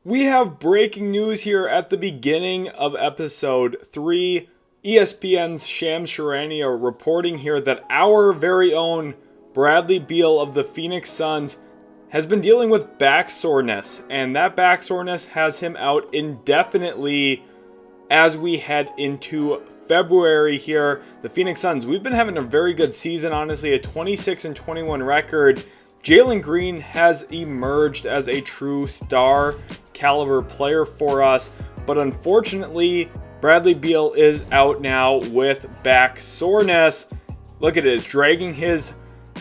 We have breaking news here at the beginning of episode 3. ESPN's Shams Charania reporting here that our very own Bradley Beal of the Phoenix Suns has been dealing with back soreness, and that back soreness has him out indefinitely as we head into February here. The Phoenix Suns, we've been having a very good season, honestly, a 26-21 record. Jalen Green has emerged as a true star caliber player for us, but unfortunately, Bradley Beal is out now with back soreness. Look at it, it's dragging his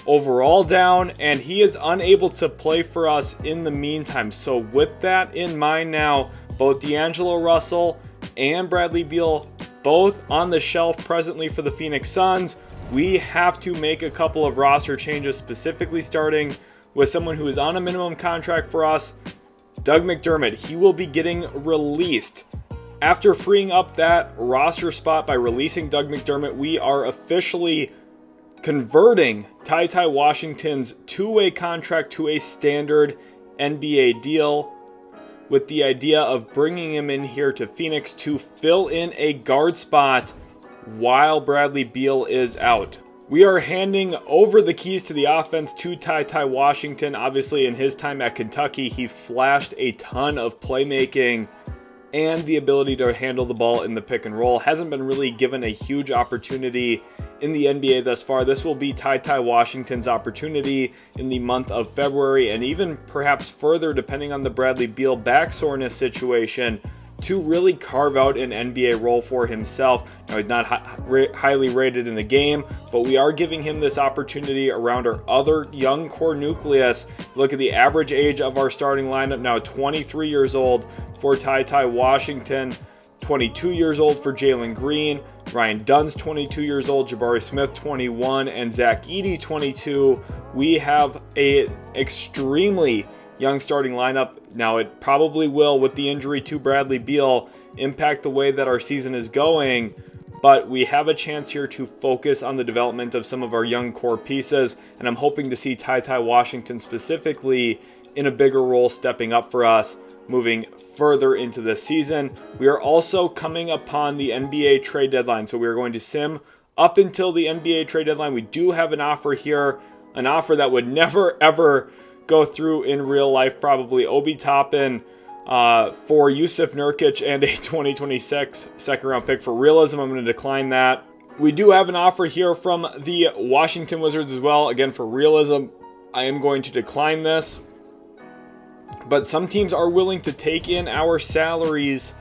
overall down, and he is unable to play for us in the meantime. So with that in mind now, both D'Angelo Russell and Bradley Beal, both on the shelf presently for the Phoenix Suns. We have to make a couple of roster changes, specifically starting with someone who is on a minimum contract for us, Doug McDermott. He will be getting released. After freeing up that roster spot by releasing Doug McDermott, we are officially converting Ty Washington's two-way contract to a standard NBA deal, with the idea of bringing him in here to Phoenix to fill in a guard spot while Bradley Beal is out. We are handing over the keys to the offense to Ty Washington. Obviously, in his time at Kentucky, he flashed a ton of playmaking and the ability to handle the ball in the pick and roll. Hasn't been really given a huge opportunity in the NBA thus far. This will be Ty Washington's opportunity in the month of February, and even perhaps further depending on the Bradley Beal back soreness situation, to really carve out an NBA role for himself. Now, he's not highly rated in the game, but we are giving him this opportunity around our other young core nucleus. Look at the average age of our starting lineup now, 23 years old for Ty Washington, 22 years old for Jalen Green, Ryan Dunn's 22 years old, Jabari Smith 21, and Zach Edey 22. We have an extremely young starting lineup. Now, it probably will, with the injury to Bradley Beal, impact the way that our season is going, but we have a chance here to focus on the development of some of our young core pieces, and I'm hoping to see Ty Washington specifically in a bigger role, stepping up for us moving further into this season. We are also coming upon the NBA trade deadline, so we are going to sim up until the NBA trade deadline. We do have an offer here, an offer that would never ever go through in real life, probably. Obi Toppin for Jusuf Nurkic and a 2026 second round pick. For realism, I'm going to decline that. We do have an offer here from the Washington Wizards as well. Again, for realism, I am going to decline this. But some teams are willing to take in our salaries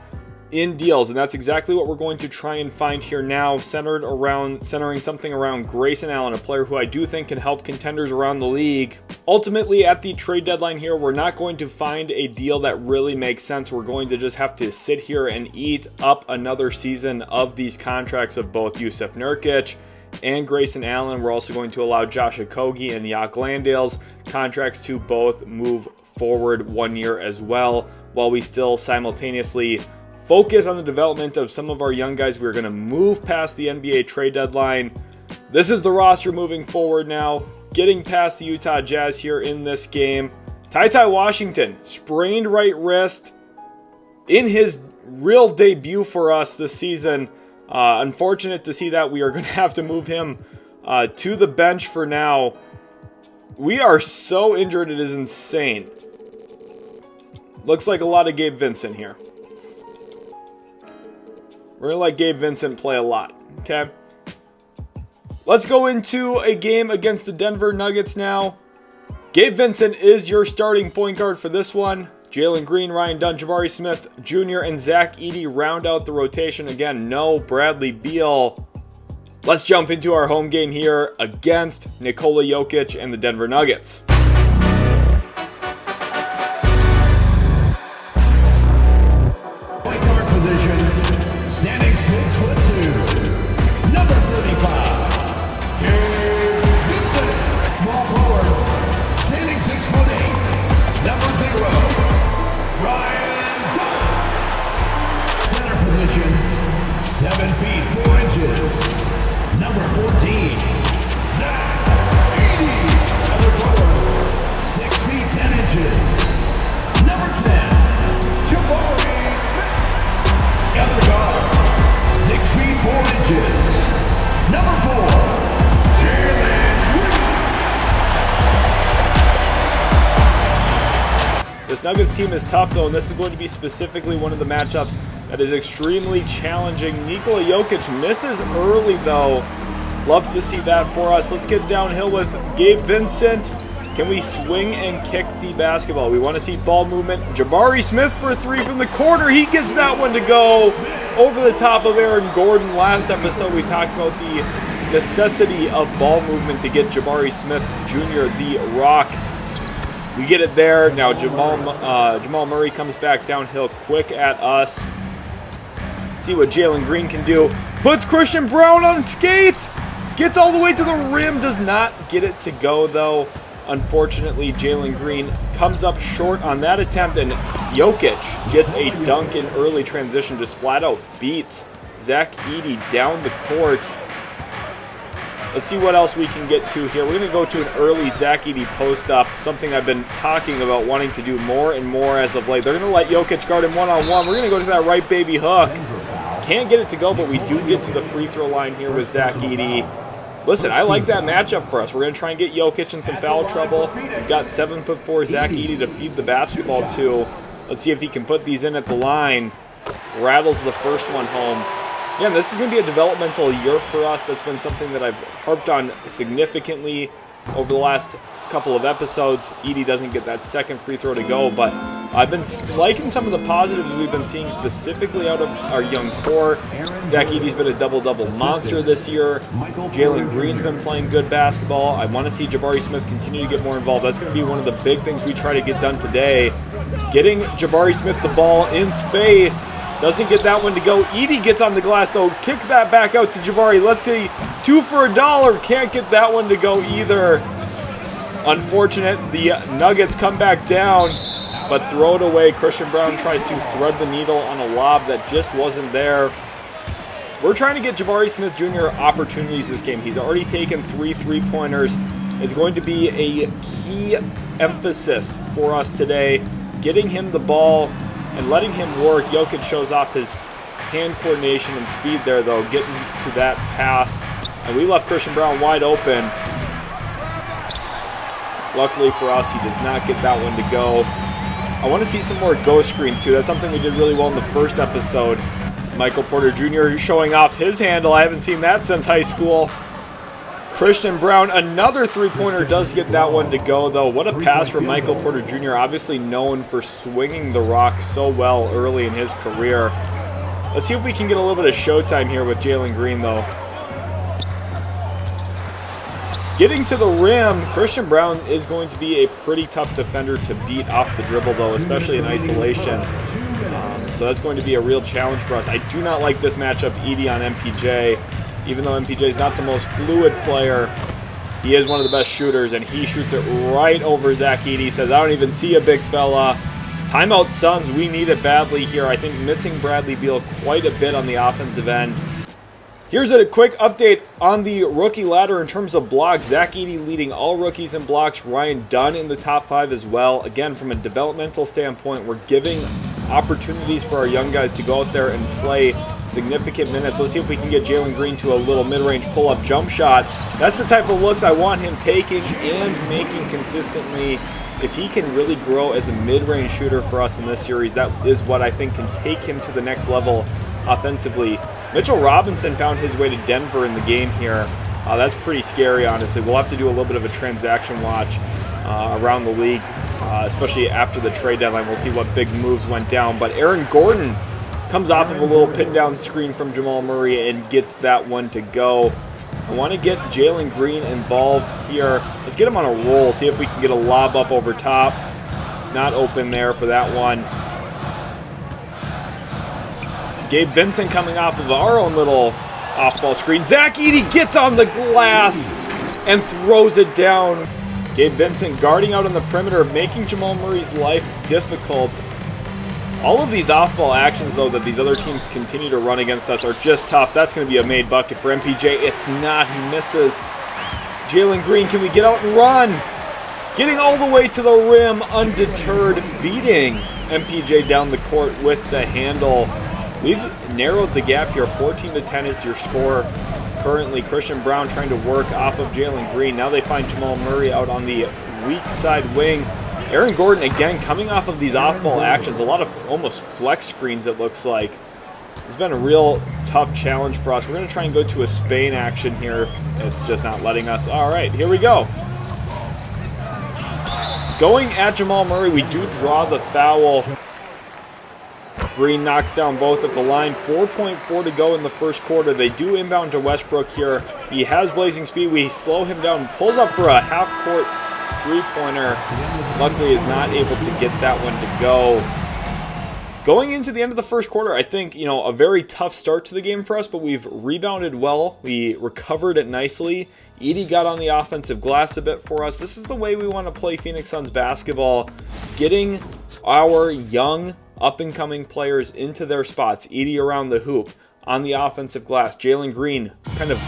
in deals, and that's exactly what we're going to try and find here now, centering something around Grayson Allen, a player who I do think can help contenders around the league. Ultimately, at the trade deadline here, we're not going to find a deal that really makes sense. We're going to just have to sit here and eat up another season of these contracts of both Jusuf Nurkic and Grayson Allen. We're also going to allow Josh Okogie and Jock Landale's contracts to both move forward 1 year as well, while we still simultaneously focus on the development of some of our young guys. We're going to move past the NBA trade deadline. This is the roster moving forward now, getting past the Utah Jazz here in this game. Ty Washington, sprained right wrist in his real debut for us this season. Unfortunate to see that. We are going to have to move him to the bench for now. We are so injured, it is insane. Looks like a lot of Gabe Vincent here. We're going to let Gabe Vincent play a lot, okay? Let's go into a game against the Denver Nuggets now. Gabe Vincent is your starting point guard for this one. Jalen Green, Ryan Dunn, Jabari Smith Jr., and Zach Edey round out the rotation. Again, no Bradley Beal. Let's jump into our home game here against Nikola Jokic and the Denver Nuggets. Point guard position, standing 6'2", number 35. Gabe Vincent, small forward, standing 6'8", number 0. Ryan Dunn, center position, 7 feet 4 inches. Number 14, Zach Edey, other forward, Nuggets team is tough, though, and this is going to be specifically one of the matchups that is extremely challenging. Nikola Jokic misses early, though. Love to see that for us. Let's get downhill with Gabe Vincent. Can we swing and kick the basketball? We want to see ball movement. Jabari Smith for a three from the corner. He gets that one to go over the top of Aaron Gordon. Last episode, we talked about the necessity of ball movement to get Jabari Smith Jr. the rock. We get it there. Now Jamal Murray comes back downhill quick at us. Let's see what Jalen Green can do. Puts Christian Brown on skates. Gets all the way to the rim. Does not get it to go, though. Unfortunately, Jalen Green comes up short on that attempt, and Jokic gets a dunk in early transition. Just flat out beats Zach Edey down the court. Let's see what else we can get to here. We're going to go to an early Zach Edey post-up, something I've been talking about wanting to do more and more as of late. They're going to let Jokic guard him one-on-one. We're going to go to that right baby hook. Can't get it to go, but we do get to the free throw line here with Zach Edey. Listen, I like that matchup for us. We're going to try and get Jokic in some foul trouble. We've got 7'4" Zach Edey to feed the basketball to. Let's see if he can put these in at the line. Rattles the first one home. Yeah, this is going to be a developmental year for us. That's been something that I've harped on significantly over the last couple of episodes. Edey doesn't get that second free throw to go, but I've been liking some of the positives we've been seeing specifically out of our young core. Zach Edey's been a double-double monster this year. Jalen Green's been playing good basketball. I want to see Jabari Smith continue to get more involved. That's going to be one of the big things we try to get done today. Getting Jabari Smith the ball in space. Doesn't get that one to go. Edey gets on the glass, though. Kick that back out to Jabari. Let's see. 2 for $1. Can't get that one to go either. Unfortunate. The Nuggets come back down, but throw it away. Christian Brown tries to thread the needle on a lob that just wasn't there. We're trying to get Jabari Smith Jr. opportunities this game. He's already taken 3 three-pointers. It's going to be a key emphasis for us today. Getting him the ball and letting him work. Jokic shows off his hand coordination and speed there, though, getting to that pass. And we left Christian Brown wide open. Luckily for us, he does not get that one to go. I want to see some more ghost screens, too. That's something we did really well in the first episode. Michael Porter Jr. showing off his handle. I haven't seen that since high school. Christian Brown, another three-pointer, does get that one to go, though. What a pass from Michael Porter Jr., obviously known for swinging the rock so well early in his career. Let's see if we can get a little bit of showtime here with Jalen Green, though. Getting to the rim, Christian Brown is going to be a pretty tough defender to beat off the dribble, though, especially in isolation. So that's going to be a real challenge for us. I do not like this matchup, Edey on MPJ. Even though MPJ is not the most fluid player, he is one of the best shooters, and he shoots it right over Zach Edey. He says, I don't even see a big fella. Timeout Suns, we need it badly here. I think missing Bradley Beal quite a bit on the offensive end. Here's a quick update on the rookie ladder in terms of blocks. Zach Edey leading all rookies in blocks. Ryan Dunn in the top 5 as well. Again, from a developmental standpoint, we're giving opportunities for our young guys to go out there and play significant minutes. Let's see if we can get Jalen Green to a little mid-range pull-up jump shot. That's the type of looks I want him taking and making consistently. If he can really grow as a mid-range shooter for us in this series, that is what I think can take him to the next level offensively. Mitchell Robinson found his way to Denver in the game here. That's pretty scary, honestly. We'll have to do a little bit of a transaction watch around the league, especially after the trade deadline. We'll see what big moves went down. But Aaron Gordon comes off of a little pin-down screen from Jamal Murray and gets that one to go. I want to get Jalen Green involved here. Let's get him on a roll, see if we can get a lob up over top. Not open there for that one. Gabe Vincent coming off of our own little off-ball screen. Zach Edey gets on the glass and throws it down. Gabe Vincent guarding out on the perimeter, making Jamal Murray's life difficult. All of these off-ball actions, though, that these other teams continue to run against us are just tough. That's going to be a made bucket for MPJ. It's not. He misses. Jalen Green, can we get out and run? Getting all the way to the rim, undeterred, beating MPJ down the court with the handle. We've narrowed the gap here. 14-10 is your score currently. Christian Brown trying to work off of Jalen Green. Now they find Jamal Murray out on the weak side wing. Aaron Gordon, again, coming off of these off-ball actions, a lot of almost flex screens, it looks like. It's been a real tough challenge for us. We're going to try and go to a Spain action here. It's just not letting us. All right, here we go. Going at Jamal Murray, we do draw the foul. Green knocks down both at the line. 4.4 to go in the first quarter. They do inbound to Westbrook here. He has blazing speed. We slow him down. Pulls up for a half-court three-pointer. Luckily is not able to get that one to go. Going into the end of the first quarter, I think, you know, a very tough start to the game for us, but we've rebounded well. We recovered it nicely. Edey got on the offensive glass a bit for us. This is the way we want to play Phoenix Suns basketball. Getting our young, up-and-coming players into their spots. Edey around the hoop, on the offensive glass. Jalen Green kind of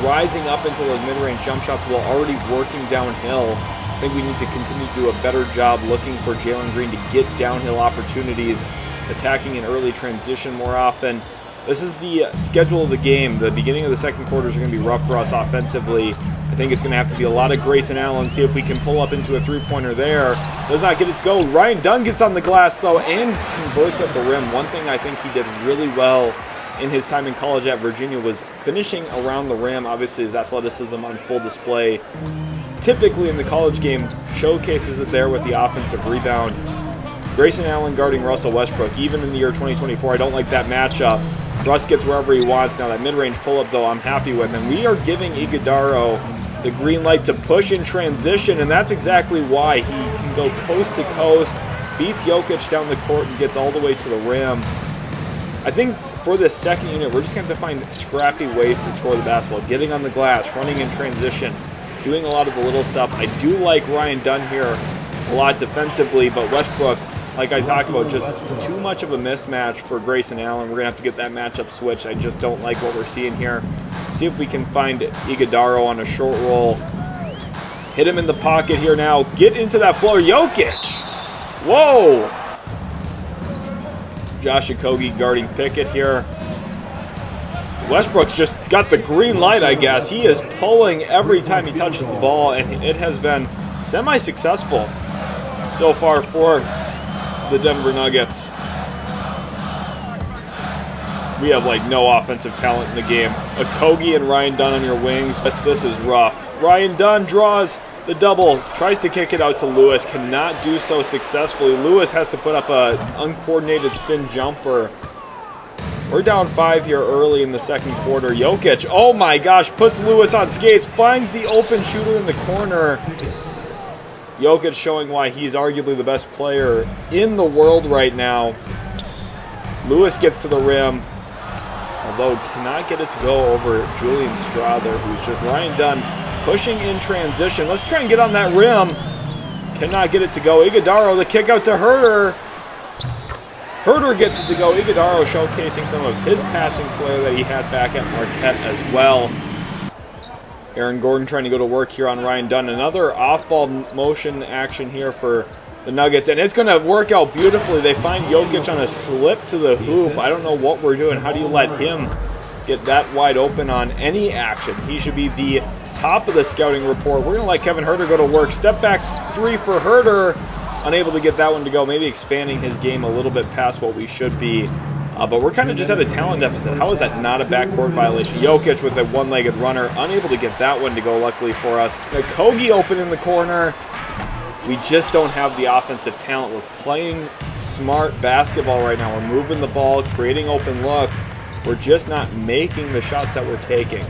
rising up into those mid-range jump shots while already working downhill. I think we need to continue to do a better job looking for Jalen Green to get downhill opportunities, attacking in early transition more often. This is the schedule of the game. The beginning of the second quarters are going to be rough for us offensively. I think it's going to have to be a lot of Grayson Allen. See if we can pull up into a three-pointer there. Does not get it to go. Ryan Dunn gets on the glass, though, and converts at the rim. One thing I think he did really well in his time in college at Virginia was finishing around the rim. Obviously, his athleticism on full display. Typically in the college game, showcases it there with the offensive rebound. Grayson Allen guarding Russell Westbrook. Even in the year 2024, I don't like that matchup. Russ gets wherever he wants. Now that mid-range pull-up, though, I'm happy with. And we are giving Iguodaro the green light to push in transition, and that's exactly why. He can go coast to coast, beats Jokic down the court, and gets all the way to the rim. I think for this second unit, we're just going to have to find scrappy ways to score the basketball. Getting on the glass, running in transition, doing a lot of the little stuff. I do like Ryan Dunn here a lot defensively, but Westbrook, like I talked about, just too much of a mismatch for Grayson Allen. We're going to have to get that matchup switched. I just don't like what we're seeing here. See if we can find Iguodaro on a short roll. Hit him in the pocket here now. Get into that floor. Jokic! Whoa! Josh Okogie guarding Pickett here. Westbrook's just got the green light, I guess. He is pulling every time he touches the ball, and it has been semi-successful so far for the Denver Nuggets. We have like no offensive talent in the game. Okogie and Ryan Dunn on your wings. This is rough. Ryan Dunn draws the double, tries to kick it out to Lewis, cannot do so successfully. Lewis has to put up an uncoordinated spin jumper. We're down 5 here early in the second quarter. Jokic, oh my gosh, puts Lewis on skates, finds the open shooter in the corner. Jokic showing why he's arguably the best player in the world right now. Lewis gets to the rim, although cannot get it to go over Julian Strawther, who's just Ryan Dunn pushing in transition. Let's try and get on that rim. Cannot get it to go. Iguodaro, the kick out to Herter. Herter gets it to go. Iguodaro showcasing some of his passing flair that he had back at Marquette as well. Aaron Gordon trying to go to work here on Ryan Dunn. Another off-ball motion action here for the Nuggets, and it's going to work out beautifully. They find Jokic on a slip to the hoop. I don't know what we're doing. How do you let him get that wide open on any action? He should be the top of the scouting report. We're going to let Kevin Herter go to work. Step back three for Herter. Unable to get that one to go. Maybe expanding his game a little bit past what we should be. But we're kind of just at a talent deficit. How is that not a backcourt violation? Jokic with a one-legged runner, unable to get that one to go, luckily for us. Okogie open in the corner. We just don't have the offensive talent. We're playing smart basketball right now. We're moving the ball, creating open looks. We're just not making the shots that we're taking.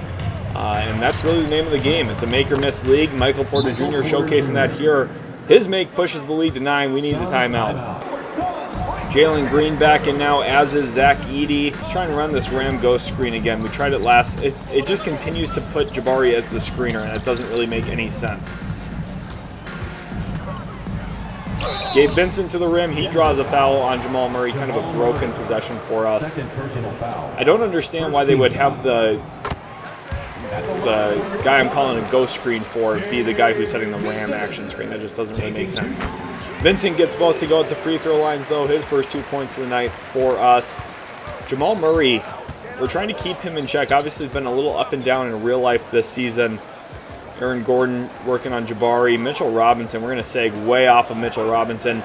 And that's really the name of the game. It's a make-or-miss league. Michael Porter Jr. showcasing that here. His make pushes the lead to 9. We need the timeout. Jalen Green back in now, as is Zach Edey. Trying to run this Ram Ghost screen again. We tried it last. It just continues to put Jabari as the screener, and it doesn't really make any sense. Gabe Vincent to the rim. He draws a foul on Jamal Murray. Kind of a broken possession for us. I don't understand why they would have the guy I'm calling a ghost screen for be the guy who's setting the Ram action screen. That just doesn't really make sense. Vincent gets both to go at the free throw lines, though. His first 2 points of the night for us. Jamal Murray, we're trying to keep him in check. Obviously, he's been a little up and down in real life this season. Aaron Gordon working on Jabari. Mitchell Robinson, we're going to segue off of Mitchell Robinson.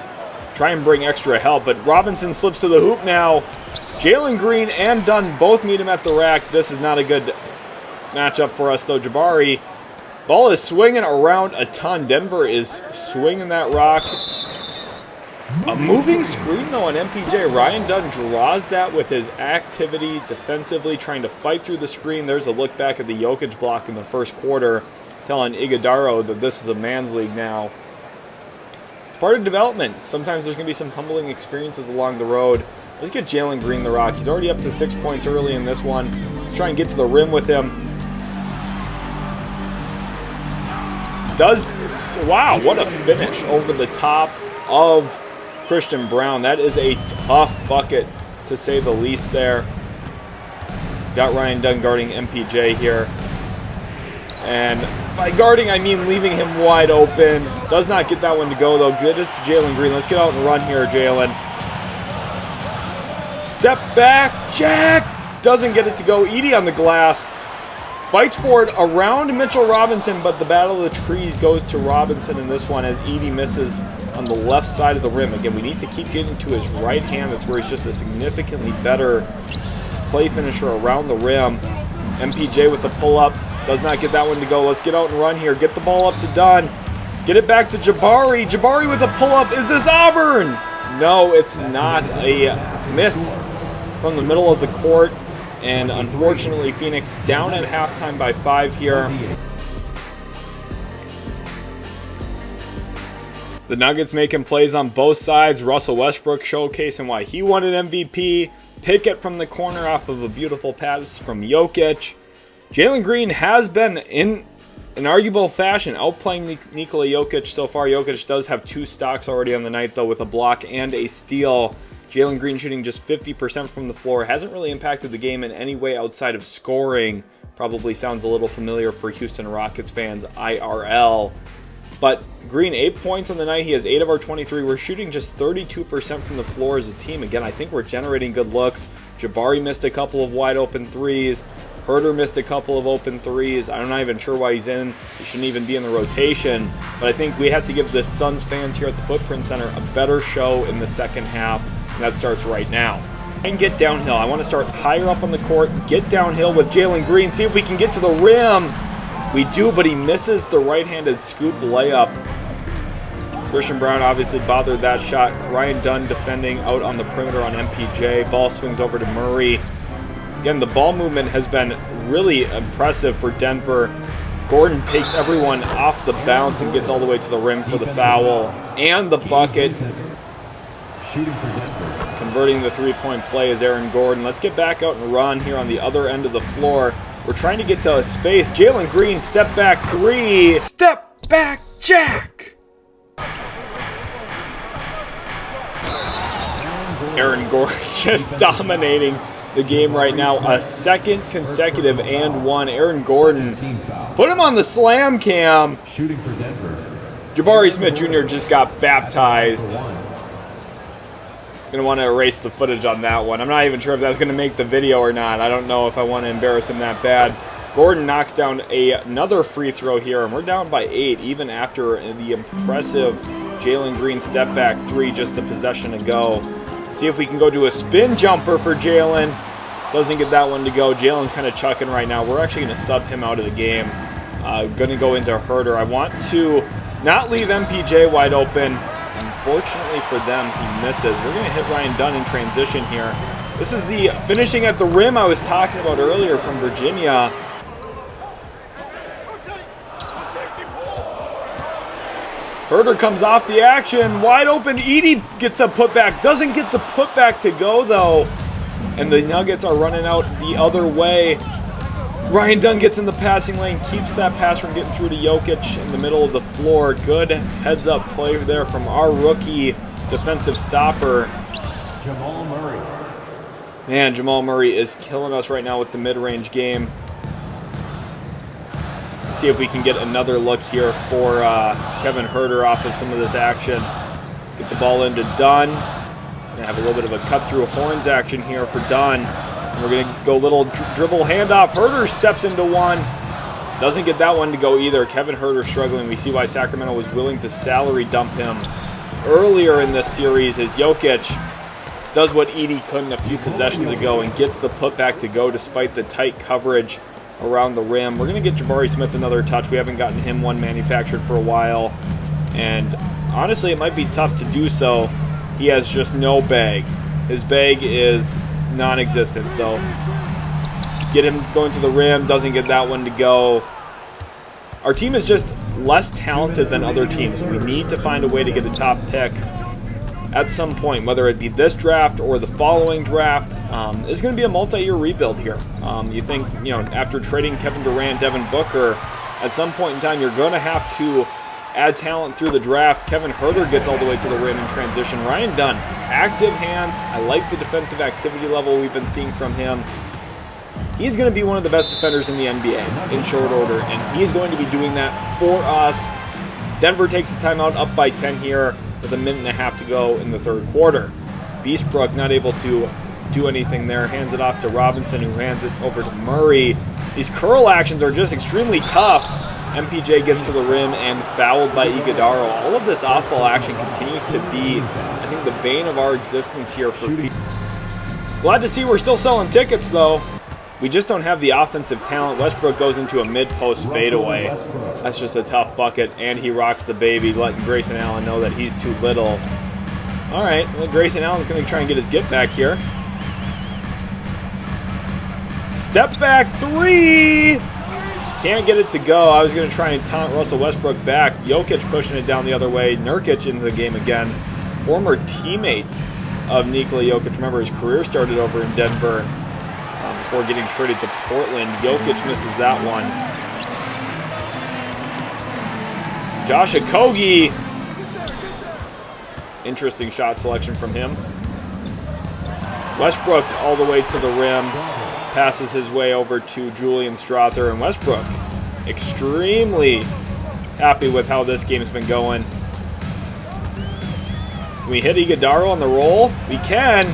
Try and bring extra help, but Robinson slips to the hoop now. Jalen Green and Dunn both meet him at the rack. This is not a good matchup for us, though. Jabari, ball is swinging around a ton. Denver is swinging that rock. A moving screen, though, on MPJ. Ryan Dunn draws that with his activity defensively, trying to fight through the screen. There's a look back at the Jokic block in the first quarter, telling Iguodaro that this is a man's league now. It's part of development. Sometimes there's going to be some humbling experiences along the road. Let's get Jalen Green the rock. He's already up to 6 points early in this one. Let's try and get to the rim with him. Wow, what a finish over the top of Christian Brown. That is a tough bucket, to say the least there. Got Ryan Dunn guarding MPJ here. And by guarding, I mean leaving him wide open. Does not get that one to go, though. Good it to Jalen Green. Let's get out and run here, Jalen. Step back, Jack! Doesn't get it to go. Edey on the glass. Fights for it around Mitchell Robinson, but the battle of the trees goes to Robinson in this one as Edey misses on the left side of the rim. Again, we need to keep getting to his right hand. That's where he's just a significantly better play finisher around the rim. MPJ with the pull-up. Does not get that one to go. Let's get out and run here. Get the ball up to Dunn. Get it back to Jabari. Jabari with a pull-up. Is this Auburn? No, it's not. A miss from the middle of the court. And unfortunately, Phoenix down at halftime by 5 here. The Nuggets making plays on both sides. Russell Westbrook showcasing why he won an MVP. Pickett from the corner off of a beautiful pass from Jokic. Jalen Green has been, in an arguable fashion, outplaying Nikola Jokic so far. Jokic does have 2 stocks already on the night, though, with a block and a steal. Jalen Green shooting just 50% from the floor. Hasn't really impacted the game in any way outside of scoring. Probably sounds a little familiar for Houston Rockets fans, IRL. But Green, 8 points on the night. He has 8 of our 23. We're shooting just 32% from the floor as a team. Again, I think we're generating good looks. Jabari missed a couple of wide open threes. Herder missed a couple of open threes. I'm not even sure why he's in. He shouldn't even be in the rotation. But I think we have to give the Suns fans here at the Footprint Center a better show in the second half. And that starts right now. And get downhill. I want to start higher up on the court. Get downhill with Jalen Green. See if we can get to the rim. We do, but he misses the right-handed scoop layup. Christian Brown obviously bothered that shot. Ryan Dunn defending out on the perimeter on MPJ. Ball swings over to Murray. Again, the ball movement has been really impressive for Denver. Gordon takes everyone off the bounce and gets all the way to the rim for the foul and the bucket. Converting the three-point play is Aaron Gordon. Let's get back out and run here on the other end of the floor. We're trying to get to a space. Jalen Green, step back 3. Step back, Jack! Aaron Gordon just dominating the game right now. A second consecutive and 1. Aaron Gordon, put him on the slam cam. Shooting for Denver. Jabari Smith Jr. just got baptized. Gonna want to erase the footage on that one. I'm not even sure if that's gonna make the video or not. I don't know if I want to embarrass him that bad. Gordon knocks down another free throw here, and we're down by 8, even after the impressive Jalen Green step back 3 just a possession ago. See if we can go do a spin jumper for Jalen. Doesn't get that one to go. Jalen's kind of chucking right now. We're actually gonna sub him out of the game. Gonna go into Herder. I want to not leave MPJ wide open. Unfortunately for them, he misses. We're going to hit Ryan Dunn in transition here. This is the finishing at the rim I was talking about earlier from Virginia. Herder comes off the action. Wide open. Edey gets a putback. Doesn't get the putback to go, though. And the Nuggets are running out the other way. Ryan Dunn gets in the passing lane, keeps that pass from getting through to Jokic in the middle of the floor. Good heads-up play there from our rookie defensive stopper. Jamal Murray. Man, Jamal Murray is killing us right now with the mid-range game. Let's see if we can get another look here for Kevin Herder off of some of this action. Get the ball into Dunn. Gonna have a little bit of a cut-through horns action here for Dunn. We're going to go little dribble handoff. Herder steps into one. Doesn't get that one to go either. Kevin Huerter struggling. We see why Sacramento was willing to salary dump him earlier in this series, as Jokic does what Edey couldn't a few possessions ago and gets the putback to go despite the tight coverage around the rim. We're going to get Jabari Smith another touch. We haven't gotten him one manufactured for a while. And honestly, it might be tough to do so. He has just no bag. His bag is non-existent. So get him going to the rim. Doesn't get that one to go. Our team is just less talented than other teams. We need to find a way to get a top pick at some point, whether it be this draft or the following draft. It's going to be a multi-year rebuild here. You think, after trading Kevin Durant, Devin Booker, at some point in time, you're going to have to add talent through the draft. Kevin Huerter gets all the way to the rim in transition. Ryan Dunn, active hands. I like the defensive activity level we've been seeing from him. He's going to be one of the best defenders in the NBA in short order, and he's going to be doing that for us. Denver takes a timeout, up by 10 here with a minute and a half to go in the third quarter. Beastbrook not able to do anything there. Hands it off to Robinson, who hands it over to Murray. These curl actions are just extremely tough. MPJ gets to the rim and fouled by Iguodaro. All of this off-ball action continues to be, I think, the bane of our existence here for people. Glad to see we're still selling tickets, though. We just don't have the offensive talent. Westbrook goes into a mid-post fadeaway. That's just a tough bucket, and he rocks the baby, letting Grayson Allen know that he's too little. All right, well, Grayson Allen's going to try and get his get back here. Step back three! Can't get it to go. I was going to try and taunt Russell Westbrook back. Jokic pushing it down the other way. Nurkic into the game again. Former teammate of Nikola Jokic. Remember, his career started over in Denver before getting traded to Portland. Jokic misses that one. Josh Okogie. Interesting shot selection from him. Westbrook all the way to the rim. Passes his way over to Julian Strawther, and Westbrook extremely happy with how this game's been going. Can we hit Iguodaro on the roll? We can.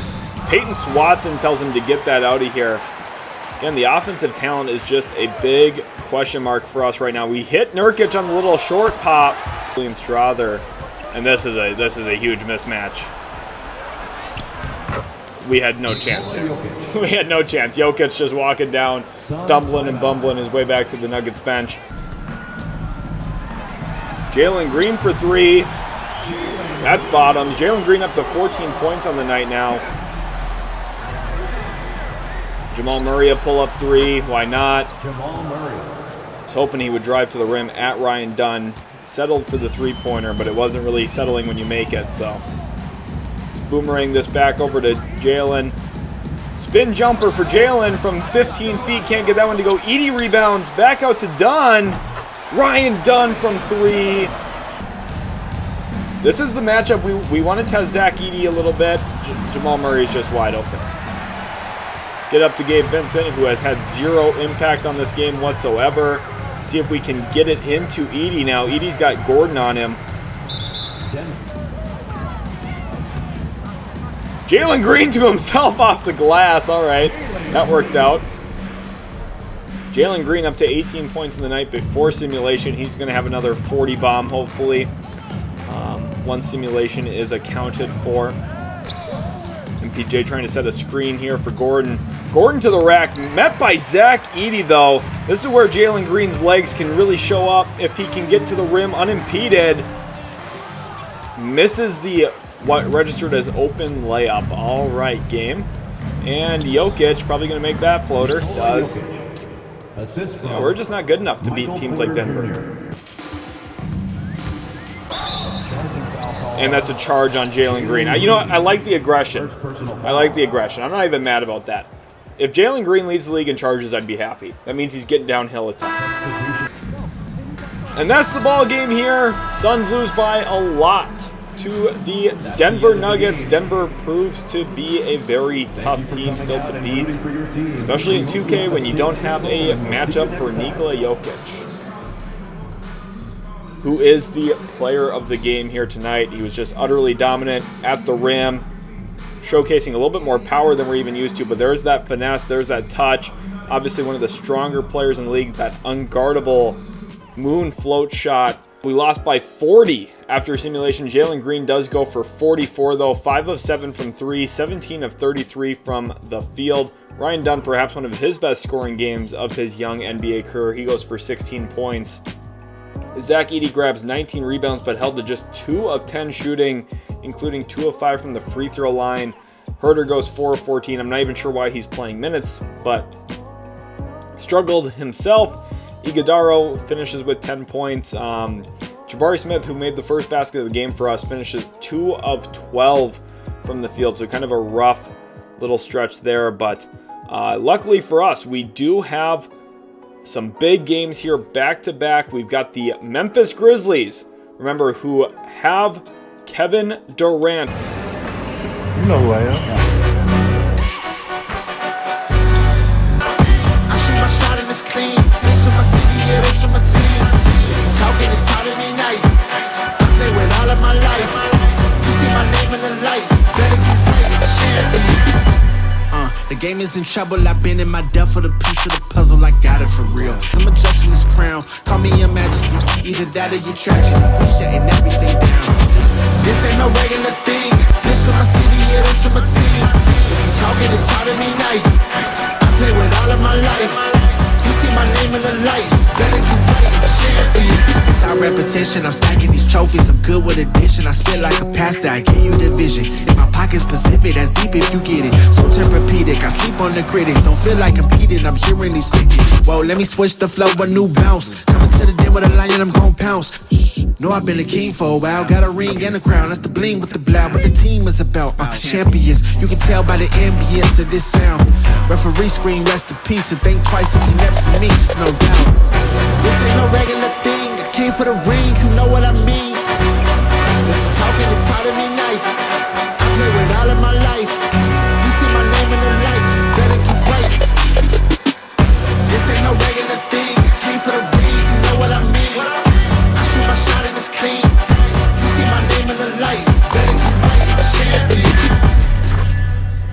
Peyton Swatson tells him to get that out of here. Again, the offensive talent is just a big question mark for us right now. We hit Nurkic on the little short pop. Julian Strawther, and this is a huge mismatch. We had no chance there. We had no chance. Jokic just walking down, stumbling and bumbling his way back to the Nuggets bench. Jalen Green for three. That's bottoms. Jalen Green up to 14 points on the night now. Jamal Murray a pull-up three. Why not? Jamal Murray. Was hoping he would drive to the rim at Ryan Dunn. Settled for the three-pointer, but it wasn't really settling when you make it, so. Boomerang this back over to Jalen. Spin jumper for Jalen from 15 feet. Can't get that one to go. Edey rebounds. Back out to Dunn. Ryan Dunn from three. This is the matchup we want to test Zach Edey a little bit. Jamal Murray is just wide open. Get up to Gabe Vincent, who has had zero impact on this game whatsoever. See if we can get it into Edey now. Edey's got Gordon on him. Jalen Green to himself off the glass. All right, that worked out. Jalen Green up to 18 points in the night before simulation. He's going to have another 40 bomb, hopefully. One simulation is accounted for. MPJ trying to set a screen here for Gordon. Gordon to the rack. Met by Zach Edey, though. This is where Jalen Green's legs can really show up if he can get to the rim unimpeded. Misses the what registered as open layup. All right, game. And Jokic probably going to make that floater. Does. Yeah, we're just not good enough to beat teams like Denver. And that's a charge on Jalen Green. You know what? I like the aggression. I like the aggression. I'm not even mad about that. If Jalen Green leads the league in charges, I'd be happy. That means he's getting downhill a ton. And that's the ball game here. Suns lose by a lot to the Denver Nuggets. Denver proves to be a very tough team still to beat, especially in 2K when you don't have a matchup for Nikola Jokic, who is the player of the game here tonight. He was just utterly dominant at the rim, showcasing a little bit more power than we're even used to, but there's that finesse, there's that touch. Obviously one of the stronger players in the league, that unguardable moon float shot. We lost by 40 after simulation. Jalen Green does go for 44 though, 5 of 7 from 3, 17 of 33 from the field. Ryan Dunn, perhaps one of his best scoring games of his young NBA career. He goes for 16 points. Zach Edey grabs 19 rebounds but held to just 2 of 10 shooting, including 2 of 5 from the free throw line. Herder goes 4 of 14. I'm not even sure why he's playing minutes, but struggled himself. Iguodaro finishes with 10 points. Jabari Smith, who made the first basket of the game for us, finishes 2 of 12 from the field. So kind of a rough little stretch there, but luckily for us, we do have some big games here back to back. We've got the Memphis Grizzlies, remember, who have Kevin Durant. You know who I am. I shoot my shot and it's clean. This is my city, yeah, this is my team. If you talking, it's how to be nice. I play with all of my life. You see my name in the lights. Better get right, champion. The game is in trouble. I've been in my depth for the piece of the puzzle. I got it for real. I'm adjusting this crown. Call me your majesty. Either that or your tragedy. We shutting everything down. This ain't no regular thing. This is my city, yeah, this is my team. If you talking, it's how to be nice. I play with all of my life. You see my name in the lights. Better get right, champion. It's our repetition. I'm stacking these trophies. I'm good with addition. I spit like a pastor. I give you the vision. In my pocket's Pacific. That's deep if you get it. So therapeutic. I sleep on the critics. Don't feel like competing. I'm hearing these crickets. Whoa, let me switch the flow. A new bounce. Coming to the den with a lion. I'm gon' pounce. Know I've been a king for a while. Got a ring and a crown. That's the bling with the blow. What the team is about. Champions. You can tell by the ambience of this sound. Referee scream rest in peace. And think twice if you never see me. It's no doubt. This ain't no regular thing. I came for the ring. You know what I mean. If you talking, it's how to be nice. I play with all of my life. You see my name in the lights. Better get right. This ain't no regular thing. I came for the ring. You know what I mean. I shoot my shot and it's clean. You see my name in the lights. Better get right. Champion.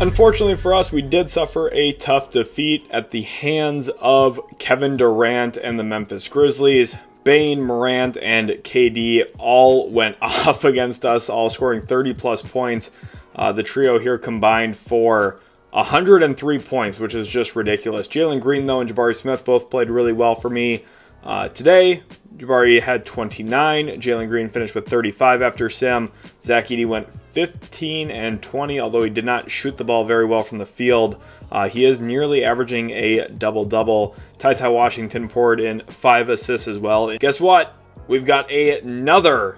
Unfortunately for us, we did suffer a tough defeat at the hands of Kevin Durant and the Memphis Grizzlies. Bane, Morant, and KD all went off against us, all scoring 30-plus points. The trio here combined for 103 points, which is just ridiculous. Jalen Green, though, and Jabari Smith both played really well for me. Today, Jabari had 29. Jalen Green finished with 35 after sim. Zach Edey went 15 and 20, although he did not shoot the ball very well from the field. He is nearly averaging a double-double. Ty Washington poured in 5 assists as well. And guess what? We've got another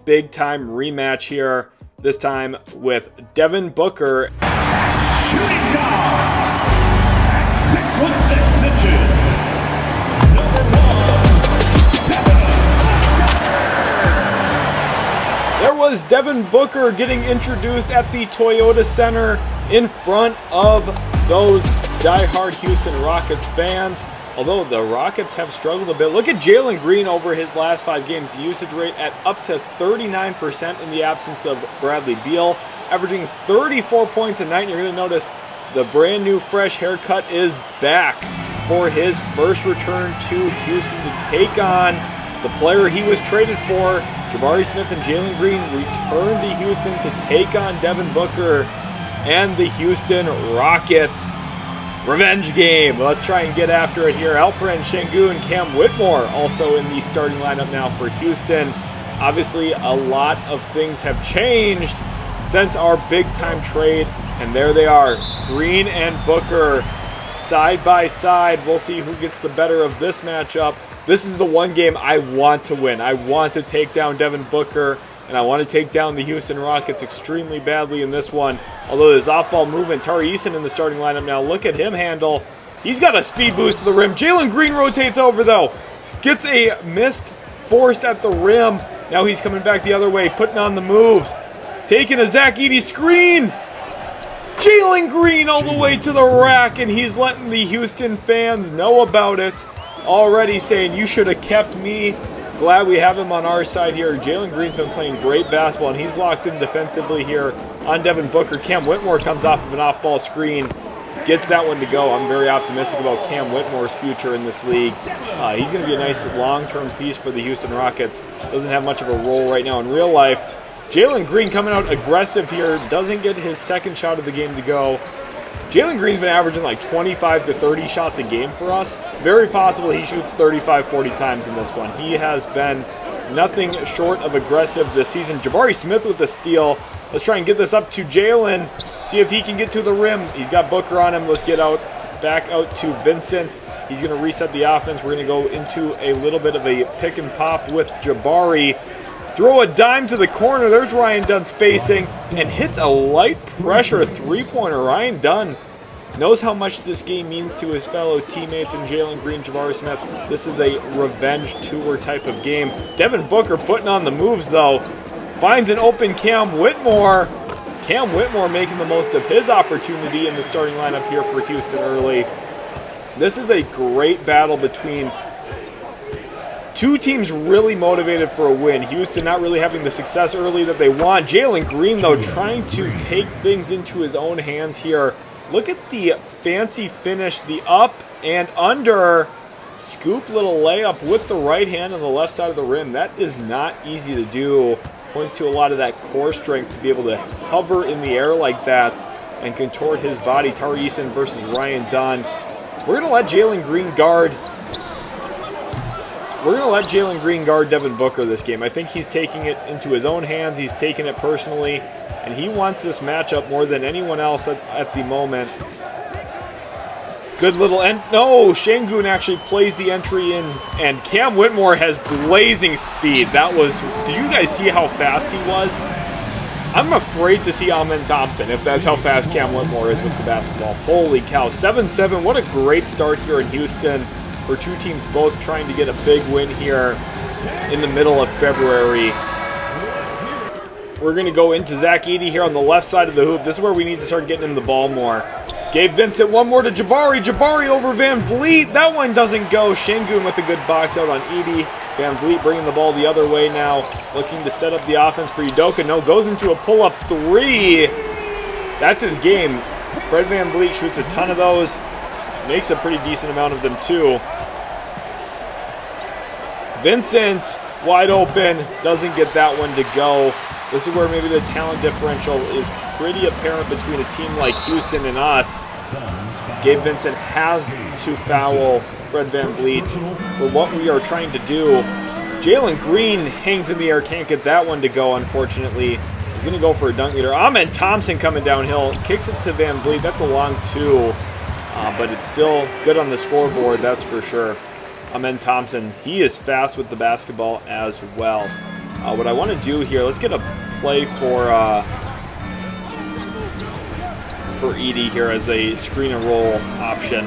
big-time rematch here, this time with Devin Booker. Shooting guard at 6'1" Devin Booker. There was Devin Booker getting introduced at the Toyota Center in front of those diehard Houston Rockets fans. Although the Rockets have struggled a bit. Look at Jalen Green over his last 5 games. Usage rate at up to 39% in the absence of Bradley Beal. Averaging 34 points a night. And you're going to notice the brand new fresh haircut is back for his first return to Houston to take on the player he was traded for. Jabari Smith and Jalen Green return to Houston to take on Devin Booker and the Houston Rockets. Revenge game. Let's try and get after it here. Alperen Sengun and Cam Whitmore also in the starting lineup now for Houston. Obviously, a lot of things have changed since our big-time trade, and there they are, Green and Booker side by side. We'll see who gets the better of this matchup. This is the one game I want to win. I want to take down Devin Booker, and I want to take down the Houston Rockets extremely badly in this one. Although there's off-ball movement, Tari Eason in the starting lineup now. Look at him handle. He's got a speed boost to the rim. Jalen Green rotates over, though. Gets a missed force at the rim. Now he's coming back the other way, putting on the moves. Taking a Zach Edey screen. Jalen Green all the way to the rack, and he's letting the Houston fans know about it. Already saying, you should have kept me. Glad we have him on our side here. Jalen Green's been playing great basketball, and he's locked in defensively here on Devin Booker. Cam Whitmore comes off of an off-ball screen. gets that one to go. I'm very optimistic about Cam Whitmore's future in this league. He's going to be a nice long-term piece for the Houston Rockets. Doesn't have much of a role right now in real life. Jalen Green coming out aggressive here. Doesn't get his second shot of the game to go. Jalen Green's been averaging like 25 to 30 shots a game for us. Very possible he shoots 35, 40 times in this one. He has been nothing short of aggressive this season. Jabari Smith with the steal. Let's try and get this up to Jalen. See if he can get to the rim. He's got Booker on him. Let's get back out to Vincent. He's going to reset the offense. We're going to go into a little bit of a pick and pop with Jabari. Throw a dime to the corner. There's Ryan Dunn spacing and hits a light pressure three-pointer. Ryan Dunn knows how much this game means to his fellow teammates and Jalen Green, Jabari Smith. This is a revenge tour type of game. Devin Booker putting on the moves, though. Finds an open Cam Whitmore. Cam Whitmore making the most of his opportunity in the starting lineup here for Houston early. This is a great battle between two teams really motivated for a win. Houston not really having the success early that they want. Jalen Green, though, trying to take things into his own hands here. Look at the fancy finish, the up and under. Scoop little layup with the right hand on the left side of the rim. That is not easy to do. Points to a lot of that core strength to be able to hover in the air like that and contort his body. Tari Eason versus Ryan Dunn. We're going to let Jalen Green guard. We're going to let Jalen Green guard Devin Booker this game. I think he's taking it into his own hands. He's taking it personally, and he wants this matchup more than anyone else at the moment. Good little end. No, Şengün actually plays the entry in, and Cam Whitmore has blazing speed. That was, did you guys see how fast he was? I'm afraid to see Amen Thompson if that's how fast Cam Whitmore is with the basketball. Holy cow, 7-7. What a great start here in Houston for two teams both trying to get a big win here in the middle of February. We're going to go into Zach Edey here on the left side of the hoop. This is where we need to start getting him the ball more. Gabe Vincent, one more to Jabari. Jabari over Van Vliet. That one doesn't go. Şengün with a good box out on Edey. Van Vliet bringing the ball the other way now. Looking to set up the offense for Udoka. No, goes into a pull-up three. That's his game. Fred Van Vliet shoots a ton of those. Makes a pretty decent amount of them too. Vincent, wide open. Doesn't get that one to go. This is where maybe the talent differential is pretty apparent between a team like Houston and us. Gabe Vincent has to foul Fred Van Vliet for what we are trying to do. Jalen Green hangs in the air, can't get that one to go, unfortunately. He's going to go for a dunk leader. Amen Thompson coming downhill, kicks it to Van Vliet. That's a long two, but it's still good on the scoreboard, that's for sure. Amen Thompson, he is fast with the basketball as well. What I want to do here, let's get a play for Edey here as a screen and roll option.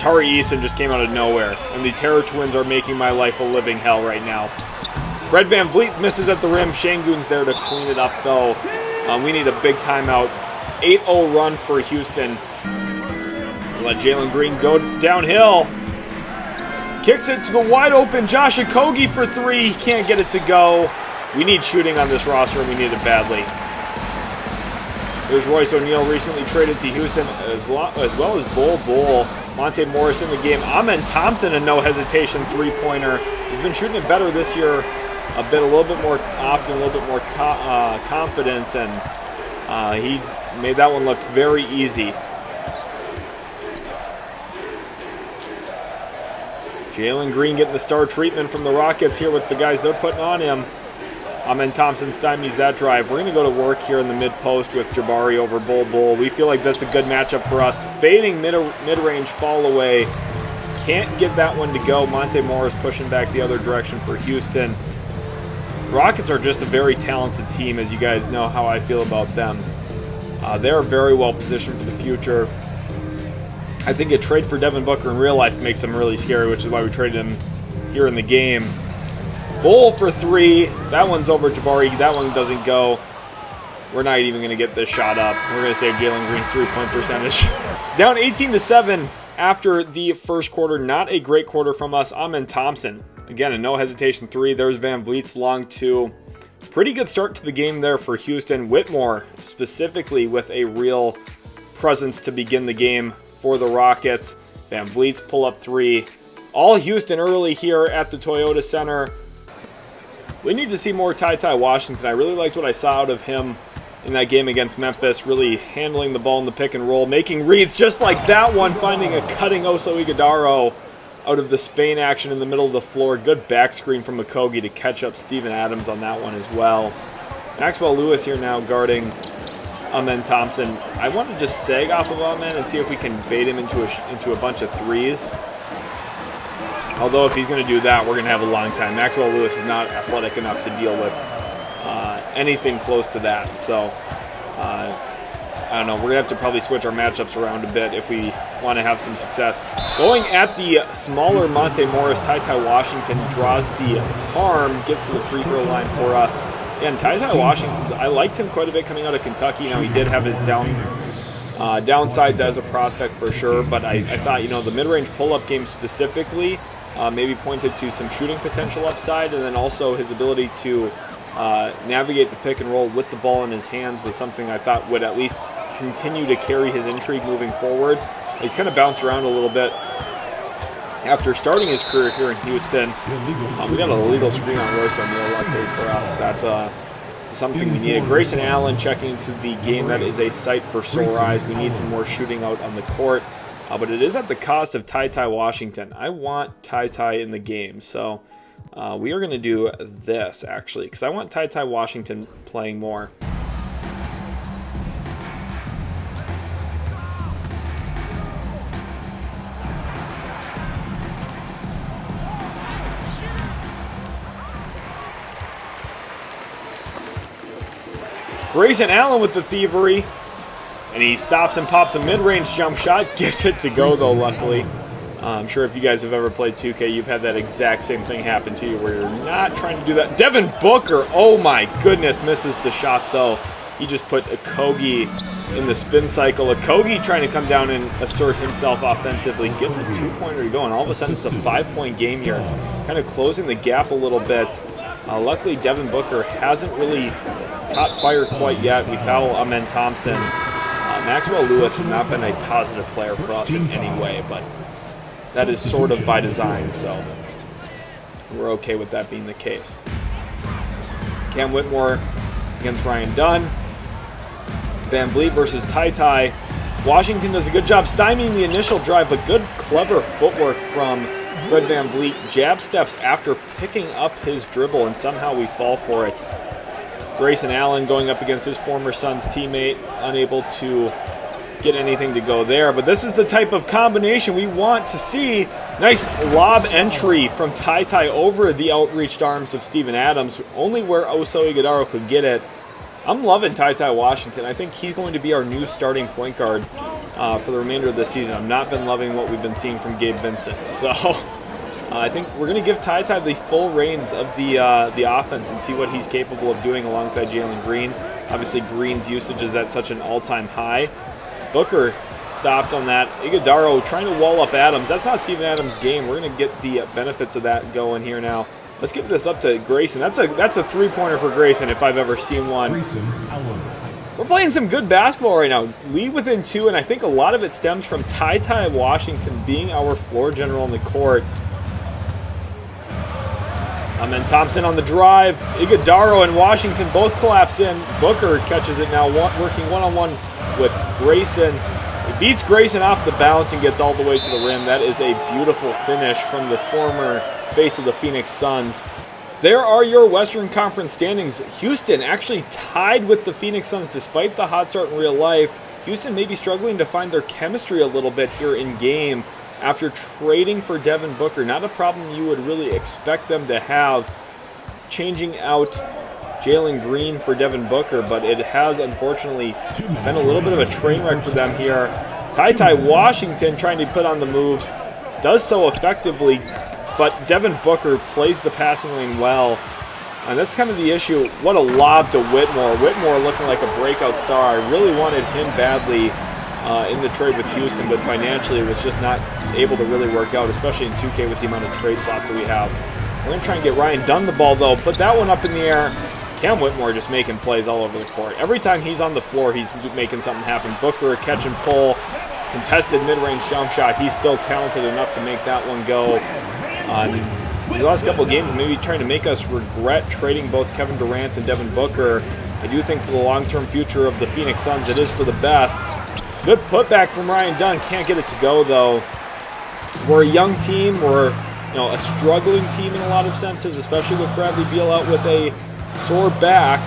Tari Eason just came out of nowhere, and the Terror Twins are making my life a living hell right now. Fred Van Vliet misses at the rim. Şengün's there to clean it up, though. We need a big timeout. 8-0 run for Houston. Let Jalen Green go downhill. Kicks it to the wide open Josh Okogie for three. He can't get it to go. We need shooting on this roster, and we need it badly. There's Royce O'Neal, recently traded to Houston, as well as Bull. Monte Morris in the game. Amen Thompson, a no-hesitation three-pointer. He's been shooting it better this year, a little bit more often, a little bit more confident, and he made that one look very easy. Jalen Green getting the star treatment from the Rockets here with the guys they're putting on him. Amen Thompson stymies that drive. We're going to go to work here in the mid-post with Jabari over Bull. We feel like that's a good matchup for us. Fading mid-range fall away. Can't get that one to go. Monte Morris pushing back the other direction for Houston. Rockets are just a very talented team, as you guys know how I feel about them. They're very well positioned for the future. I think a trade for Devin Booker in real life makes them really scary, which is why we traded him here in the game. Bull for three. That one's over Jabari. That one doesn't go. We're not even going to get this shot up. We're going to save Jalen Green's three-point percentage. Down 18-7 after the first quarter. Not a great quarter from us. Amen Thompson. Again, a no-hesitation three. There's Van Vliet's long two. pretty good start to the game there for Houston. Whitmore specifically with a real presence to begin the game for the Rockets. Van Vliet's pull-up three. All Houston early here at the Toyota Center. We need to see more Ty Washington. I really liked what I saw out of him in that game against Memphis, really handling the ball in the pick and roll, making reads just like that one, finding a cutting Oso Ighodaro out of the Spain action in the middle of the floor. Good back screen from Okogie to catch up Steven Adams on that one as well. Maxwell Lewis here now guarding Amen Thompson. I want to just sag off of Amen and see if we can bait him into a bunch of threes. Although if he's going to do that, we're going to have a long time. Maxwell Lewis is not athletic enough to deal with anything close to that. So, I don't know. We're going to have to probably switch our matchups around a bit if we want to have some success. Going at the smaller Monte Morris, Ty Washington draws the harm, gets to the free throw line for us. And Ty Washington, I liked him quite a bit coming out of Kentucky. Now, he did have his downsides as a prospect for sure, but I thought, the mid-range pull-up game specifically maybe pointed to some shooting potential upside, and then also his ability to navigate the pick and roll with the ball in his hands was something I thought would at least continue to carry his intrigue moving forward. He's kind of bounced around a little bit after starting his career here in Houston. We got an illegal screen on Royce O'Neal, luckily for us. That's something we needed. Grayson Allen checking to the game. That is a sight for sore eyes. We need some more shooting out on the court. But it is at the cost of Ty Washington. I want Ty in the game. So we are going to do this, actually, because I want Ty Washington playing more. Grayson Allen with the thievery. And he stops and pops a mid-range jump shot. Gets it to go, though, luckily. I'm sure if you guys have ever played 2K, you've had that exact same thing happen to you where you're not trying to do that. Devin Booker, oh my goodness, misses the shot, though. He just put Okogie in the spin cycle. Okogie trying to come down and assert himself offensively. Gets a two-pointer to go, and all of a sudden it's a 5-point game here. Kind of closing the gap a little bit. Luckily, Devin Booker hasn't really caught fire quite yet. We foul Amen Thompson. Maxwell Lewis has not been a positive player for us in any way, but that is sort of by design, so we're okay with that being the case. Cam Whitmore against Ryan Dunn. Van Vliet versus Ty. Washington does a good job stymieing the initial drive, but good, clever footwork from Fred Van Vliet. Jab steps after picking up his dribble, and somehow we fall for it. Grayson Allen going up against his former Suns teammate, unable to get anything to go there. But this is the type of combination we want to see. Nice lob entry from Ty over the outreached arms of Steven Adams, only where Oso Ighodaro could get it. I'm loving Ty Washington. I think he's going to be our new starting point guard for the remainder of the season. I've not been loving what we've been seeing from Gabe Vincent. So I think we're going to give Ty the full reins of the offense and see what he's capable of doing alongside Jalen Green. Obviously, Green's usage is at such an all-time high. Booker stopped on that. Ighodaro trying to wall up Adams. That's not Steven Adams' game. We're going to get the benefits of that going here now. Let's give this up to Grayson. That's a three-pointer for Grayson if I've ever seen one. We're playing some good basketball right now. Lead within two, and I think a lot of it stems from Ty Washington being our floor general on the court. Amen Thompson on the drive. Ighodaro and Washington both collapse in. Booker catches it now, working one-on-one with Grayson. He beats Grayson off the bounce and gets all the way to the rim. That is a beautiful finish from the former face of the Phoenix Suns. There are your Western Conference standings. Houston actually tied with the Phoenix Suns despite the hot start in real life. Houston may be struggling to find their chemistry a little bit here in game after trading for Devin Booker. Not a problem you would really expect them to have, changing out Jalen Green for Devin Booker, but it has unfortunately been a little bit of a train wreck for them here. Ty Washington trying to put on the moves, does so effectively, but Devin Booker plays the passing lane well. And that's kind of the issue. What a lob to Whitmore. Whitmore looking like a breakout star. I really wanted him badly in the trade with Houston, but financially it was just not able to really work out, especially in 2K with the amount of trade slots that we have. We're going to try and get Ryan Dunn the ball, though. Put that one up in the air. Cam Whitmore just making plays all over the court. Every time he's on the floor, he's making something happen. Booker, catch and pull, contested mid-range jump shot. He's still talented enough to make that one go. These last couple of games, maybe trying to make us regret trading both Kevin Durant and Devin Booker. I do think for the long-term future of the Phoenix Suns, it is for the best. Good putback from Ryan Dunn. Can't get it to go, though. We're a young team. We're a struggling team in a lot of senses, especially with Bradley Beal out with a sore back.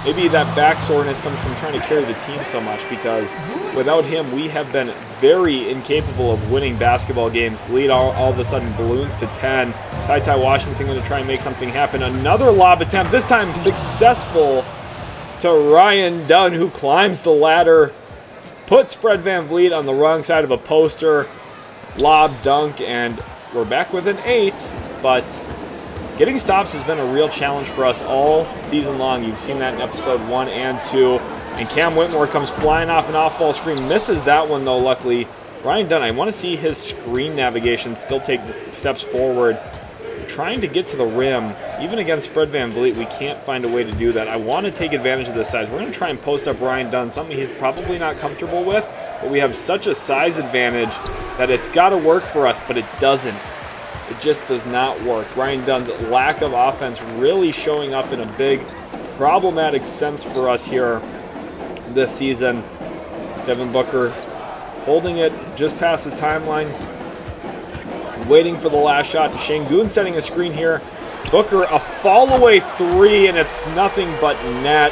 Maybe that back soreness comes from trying to carry the team so much, because without him, we have been very incapable of winning basketball games. Lead all of a sudden balloons to 10. Ty Washington going to try and make something happen. Another lob attempt, this time successful to Ryan Dunn, who climbs the ladder, puts Fred VanVleet on the wrong side of a poster, lob, dunk, and we're back with an 8, but getting stops has been a real challenge for us all season long. You've seen that in episode 1 and 2. And Cam Whitmore comes flying off an off-ball screen. Misses that one, though, luckily. Ryan Dunn, I want to see his screen navigation still take steps forward. Trying to get to the rim. Even against Fred VanVleet, we can't find a way to do that. I want to take advantage of this size. We're going to try and post up Ryan Dunn, something he's probably not comfortable with. But we have such a size advantage that it's got to work for us, but it doesn't. It just does not work. Ryan Dunn's lack of offense really showing up in a big, problematic sense for us here this season. Devin Booker holding it just past the timeline, waiting for the last shot. Şengün setting a screen here. Booker, a fall-away 3, and it's nothing but net.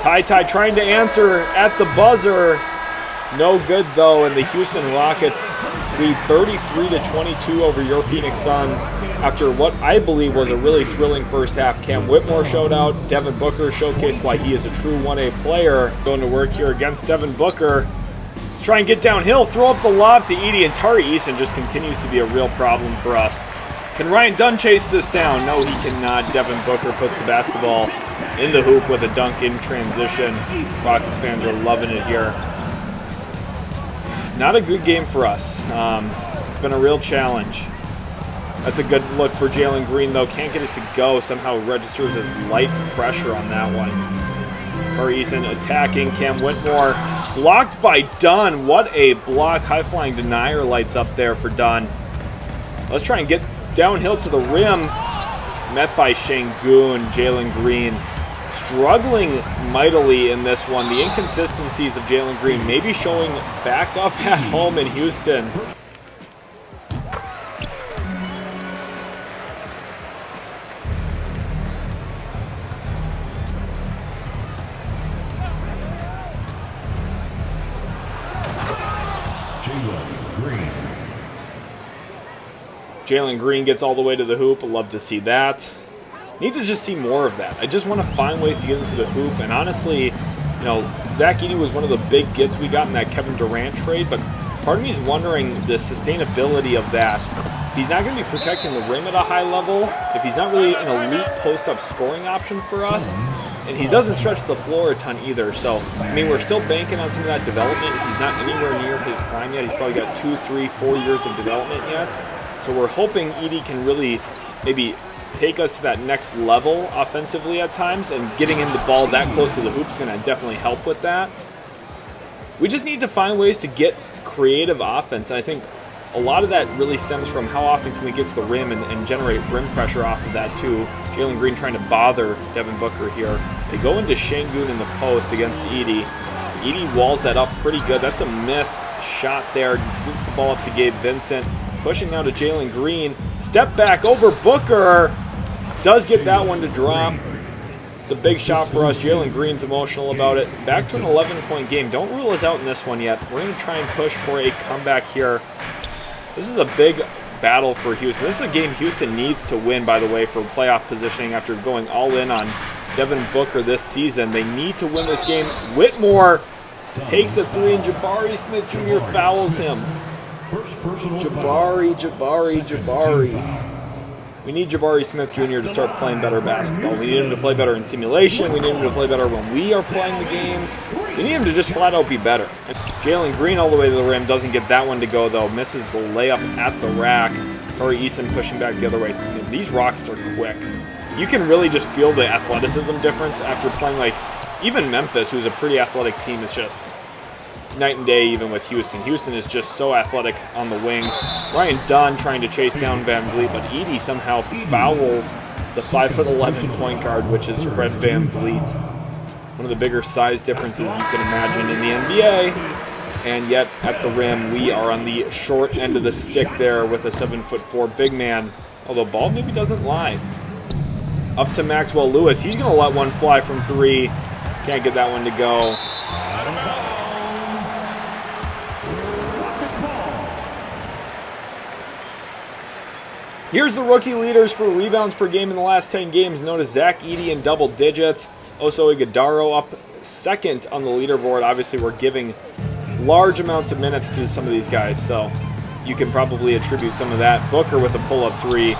Ty trying to answer at the buzzer. No good, though, and the Houston Rockets lead 33-22 over your Phoenix Suns after what I believe was a really thrilling first half. Cam Whitmore showed out. Devin Booker showcased why he is a true 1A player. Going to work here against Devin Booker. Try and get downhill, throw up the lob to Edey, and Tari Eason just continues to be a real problem for us. Can Ryan Dunn chase this down? No, he cannot. Devin Booker puts the basketball in the hoop with a dunk in transition. Rockets fans are loving it here. Not a good game for us. It's been a real challenge. That's a good look for Jalen Green, though. Can't get it to go. Somehow registers as light pressure on that one. Tari Eason attacking. Cam Whitmore blocked by Dunn. What a block. High-flying denier lights up there for Dunn. Let's try and get downhill to the rim. Met by Şengün. Jalen Green struggling mightily in this one. The inconsistencies of Jalen Green maybe showing back up at home in Houston. Jalen Green gets all the way to the hoop. I'd love to see that. Need to just see more of that. I just want to find ways to get into the hoop. And honestly, Zach Edey was one of the big gets we got in that Kevin Durant trade, but part of me is wondering the sustainability of that. He's not going to be protecting the rim at a high level, if he's not really an elite post-up scoring option for us, and he doesn't stretch the floor a ton either. So, I mean, we're still banking on some of that development. He's not anywhere near his prime yet. He's probably got 2, 3, 4 years of development yet. So we're hoping Edey can really maybe take us to that next level offensively at times, and getting him the ball that close to the hoop is going to definitely help with that. We just need to find ways to get creative offense, and I think a lot of that really stems from how often can we get to the rim and generate rim pressure off of that too. Jalen Green trying to bother Devin Booker here. They go into Şengün in the post against Edey. Edey walls that up pretty good. That's a missed shot there. Moves the ball up to Gabe Vincent. Pushing now to Jalen Green. Step back over Booker. Does get that one to drop. It's a big shot for us. Jalen Green's emotional about it. Back to an 11-point game. Don't rule us out in this one yet. We're going to try and push for a comeback here. This is a big battle for Houston. This is a game Houston needs to win, by the way, for playoff positioning after going all in on Devin Booker this season. They need to win this game. Whitmore takes a 3, and Jabari Smith Jr. fouls him. Jabari. We need Jabari Smith Jr. to start playing better basketball. We need him to play better in simulation. We need him to play better when we are playing the games. We need him to just flat out be better. Jalen Green all the way to the rim. Doesn't get that one to go, though. Misses the layup at the rack. Tari Eason pushing back the other way. These Rockets are quick. you can really just feel the athleticism difference after playing like even Memphis, who's a pretty athletic team, is just night and day even with Houston. Houston is just so athletic on the wings. Ryan Dunn trying to chase down Van Vliet, but Edey somehow fouls the 5'11" point guard, which is Fred Van Vliet. One of the bigger size differences you can imagine in the NBA. And yet at the rim, we are on the short end of the stick there with a 7'4" big man. Although ball maybe doesn't lie. Up to Maxwell Lewis. He's going to let one fly from 3. Can't get that one to go. Here's the rookie leaders for rebounds per game in the last 10 games. Notice Zach Edey in double digits. Oso Ighodaro up second on the leaderboard. Obviously, we're giving large amounts of minutes to some of these guys, so you can probably attribute some of that. Booker with a pull-up 3.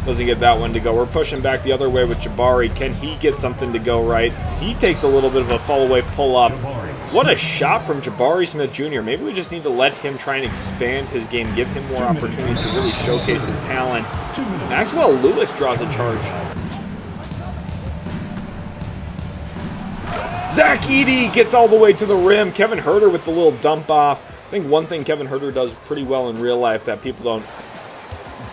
Doesn't get that one to go. We're pushing back the other way with Jabari. Can he get something to go right? He takes a little bit of a fall-away pull-up. What a shot from Jabari Smith Jr. Maybe we just need to let him try and expand his game, give him more opportunities to really showcase his talent. Maxwell Lewis draws a charge. Zach Edey gets all the way to the rim. Kevin Huerter with the little dump off. I think one thing Kevin Huerter does pretty well in real life that people don't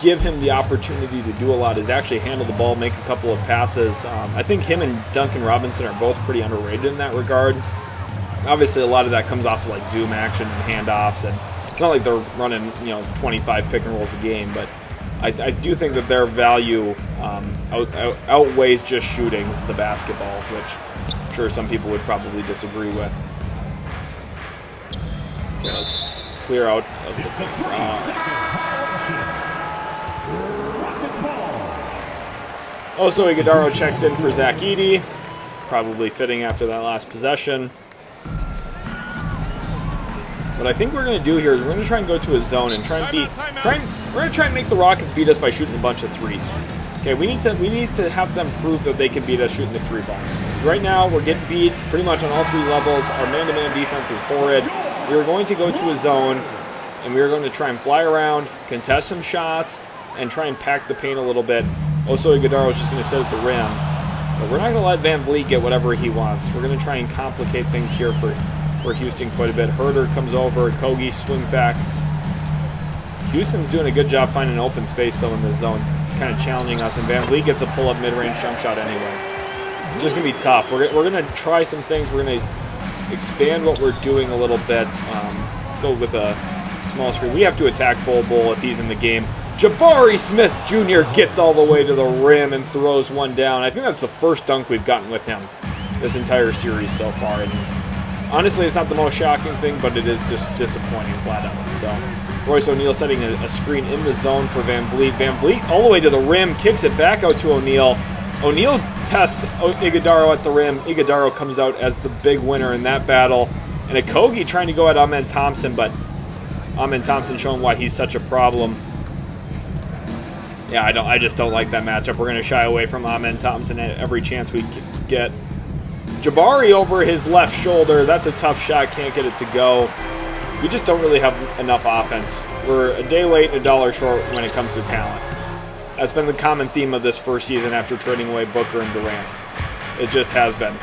give him the opportunity to do a lot is actually handle the ball, make a couple of passes. I think him and Duncan Robinson are both pretty underrated in that regard. Obviously, a lot of that comes off of like zoom action and handoffs, and it's not like they're running 25 pick and rolls a game, but I do think that their value outweighs just shooting the basketball, which I'm sure some people would probably disagree with. Okay, let's clear out of the Also, Ighodaro checks in for Zach Edey. Probably fitting after that last possession. What I think we're going to do here is we're going to try and go to a zone and try and we're going to try and make the Rockets beat us by shooting a bunch of threes. Okay, we need to have them prove that they can beat us shooting the 3-ball. Right now, we're getting beat pretty much on all 3 levels. Our man-to-man defense is horrid. We are going to go to a zone, and we are going to try and fly around, contest some shots, and try and pack the paint a little bit. Oso Ighodaro is just going to sit at the rim. But we're not going to let Van Vliet get whatever he wants. We're going to try and complicate things here for Houston quite a bit. Huerter comes over, Kogi swings back. Houston's doing a good job finding an open space, though, in this zone, kind of challenging us, and Van Vliet gets a pull-up mid-range jump shot anyway. It's just going to be tough. We're going to try some things. We're going to expand what we're doing a little bit. Let's go with a small screen. We have to attack Bol Bol if he's in the game. Jabari Smith Jr. gets all the way to the rim and throws one down. I think that's the first dunk we've gotten with him this entire series so far. And honestly, it's not the most shocking thing, but it is just disappointing flat out. So Royce O'Neal setting a screen in the zone for Van Vliet. Van Vliet all the way to the rim, kicks it back out to O'Neal. O'Neal tests Ighodaro at the rim. Ighodaro comes out as the big winner in that battle. And Okogie trying to go at Amen Thompson, but Amen Thompson showing why he's such a problem. Yeah, I just don't like that matchup. We're going to shy away from Amen Thompson at every chance we get. Jabari over his left shoulder. That's a tough shot. Can't get it to go. We just don't really have enough offense. We're a day late, $1 short when it comes to talent. That's been the common theme of this first season after trading away Booker and Durant. It just has been.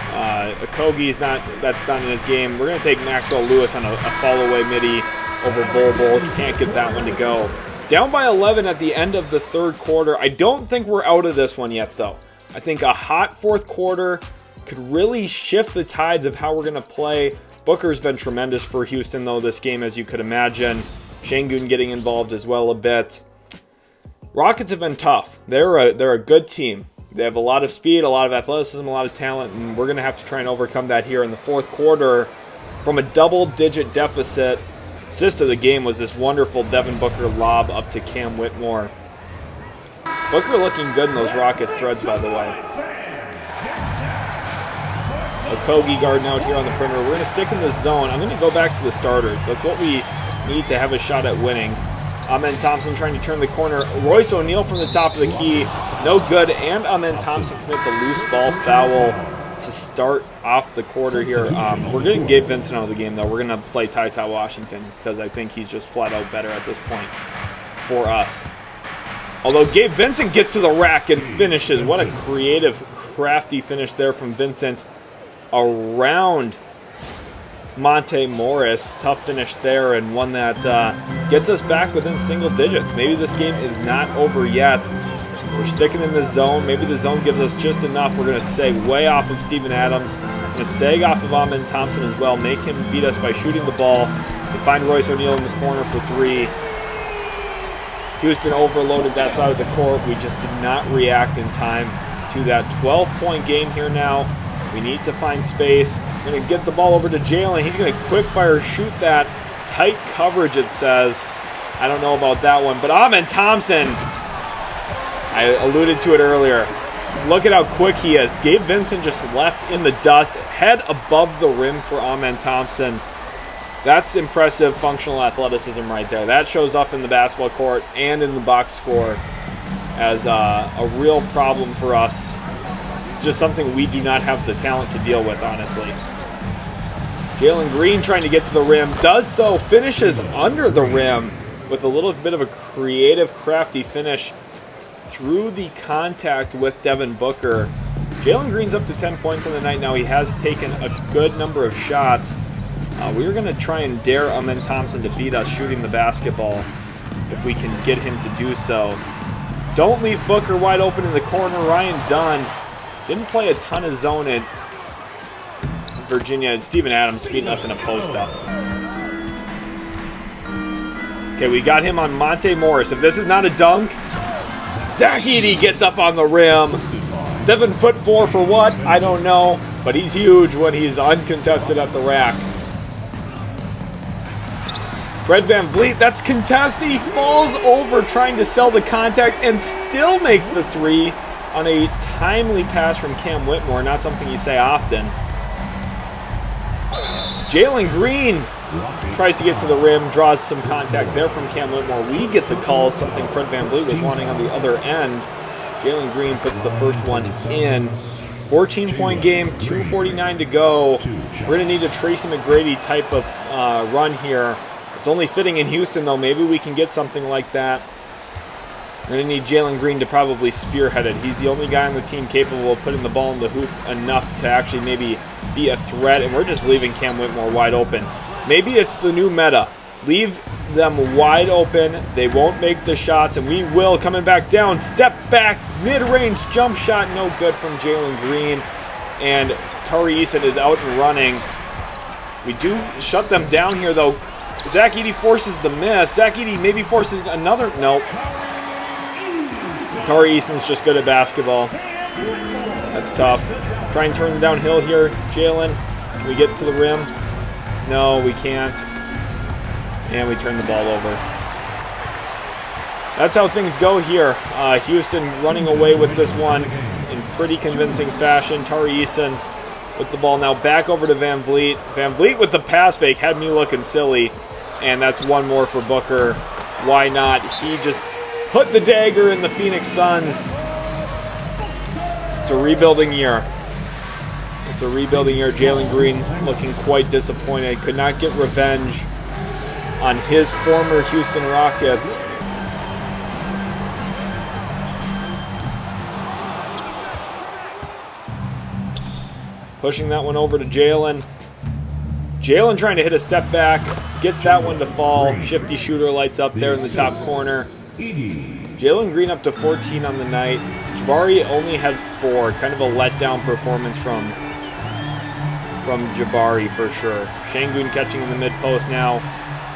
Okogie's that's not in his game. We're going to take Maxwell Lewis on a fall-away midi over Bol Bol. Can't get that one to go. Down by 11 at the end of the third quarter. I don't think we're out of this one yet, though. I think a hot fourth quarter could really shift the tides of how we're going to play. Booker's been tremendous for Houston, though, this game, as you could imagine. Şengün getting involved as well a bit. Rockets have been tough. They're a good team. They have a lot of speed, a lot of athleticism, a lot of talent, and we're going to have to try and overcome that here in the fourth quarter. From a double-digit deficit, assist of the game was this wonderful Devin Booker lob up to Cam Whitmore. Booker looking good in those Rockets threads, by the way. Okogie guarding out here on the perimeter. We're going to stick in the zone. I'm going to go back to the starters. That's what we need to have a shot at winning. Amen Thompson trying to turn the corner. Royce O'Neal from the top of the key. No good. And Amen Thompson commits a loose ball foul to start off the quarter here. We're getting Gabe Vincent out of the game, though. We're going to play Ty Washington because I think he's just flat out better at this point for us. Although Gabe Vincent gets to the rack and finishes. What a creative, crafty finish there from Vincent around Monte Morris. Tough finish there, and one that gets us back within single digits. Maybe this game is not over yet. We're sticking in the zone. Maybe the zone gives us just enough. We're going to sag way off of Steven Adams. We're going to sag off of Amen Thompson as well. Make him beat us by shooting the ball. We find Royce O'Neal in the corner for three. Houston overloaded that side of the court. We just did not react in time to that 12-point game here now. We need to find space. We're going to get the ball over to Jalen. He's going to quick fire shoot that. Tight coverage, it says. I don't know about that one. But Amen Thompson, I alluded to it earlier. Look at how quick he is. Gabe Vincent just left in the dust. Head above the rim for Amen Thompson. That's impressive functional athleticism right there. That shows up in the basketball court and in the box score as a real problem for us. Just something we do not have the talent to deal with, honestly. Jalen Green trying to get to the rim. Does so. Finishes under the rim with a little bit of a creative, crafty finish through the contact with Devin Booker. Jalen Green's up to 10 points on the night now. He has taken a good number of shots. We are going to try and dare Amen Thompson to beat us shooting the basketball if we can get him to do so. Don't leave Booker wide open in the corner. Ryan Dunn didn't play a ton of zone at Virginia. And Steven Adams beating us in a post-up. Okay, we got him on Monte Morris. If this is not a dunk, Zach Edey gets up on the rim. 7'4" for what? I don't know. But he's huge when he's uncontested at the rack. Fred VanVleet, that's contested. He falls over trying to sell the contact and still makes the three on a timely pass from Cam Whitmore. Not something you say often. Jalen Green tries to get to the rim, draws some contact there from Cam Whitmore. We get the call, something Fred VanVleet was wanting on the other end. Jalen Green puts the first one in. 14-point game, 2:49 to go. We're going to need a Tracy McGrady type of run here. It's only fitting in Houston, though. Maybe we can get something like that. We're going to need Jalen Green to probably spearhead it. He's the only guy on the team capable of putting the ball in the hoop enough to actually maybe be a threat, and we're just leaving Cam Whitmore wide open. Maybe it's the new meta. Leave them wide open. They won't make the shots, and we will. Coming back down. Step back. Mid-range jump shot. No good from Jalen Green. And Tari Eason is out and running. We do shut them down here, though. Zach Edey forces the miss. Zach Edey maybe forces another. Nope. Tari Eason's just good at basketball. That's tough. Try and turn downhill here. Jalen, can we get to the rim? No, we can't. And we turn the ball over. That's how things go here. Houston running away with this one in pretty convincing fashion. Tari Eason with the ball now back over to VanVleet. VanVleet with the pass fake had me looking silly. And that's one more for Booker. Why not? He just put the dagger in the Phoenix Suns. It's a rebuilding year. It's a rebuilding year. Jalen Green looking quite disappointed. Could not get revenge on his former Houston Rockets. Pushing that one over to Jalen. Jalen trying to hit a step back. Gets that one to fall. Shifty shooter lights up there in the top corner. Jalen Green up to 14 on the night. Jabari only had 4. Kind of a letdown performance from Jabari for sure. Şengün catching in the mid-post now.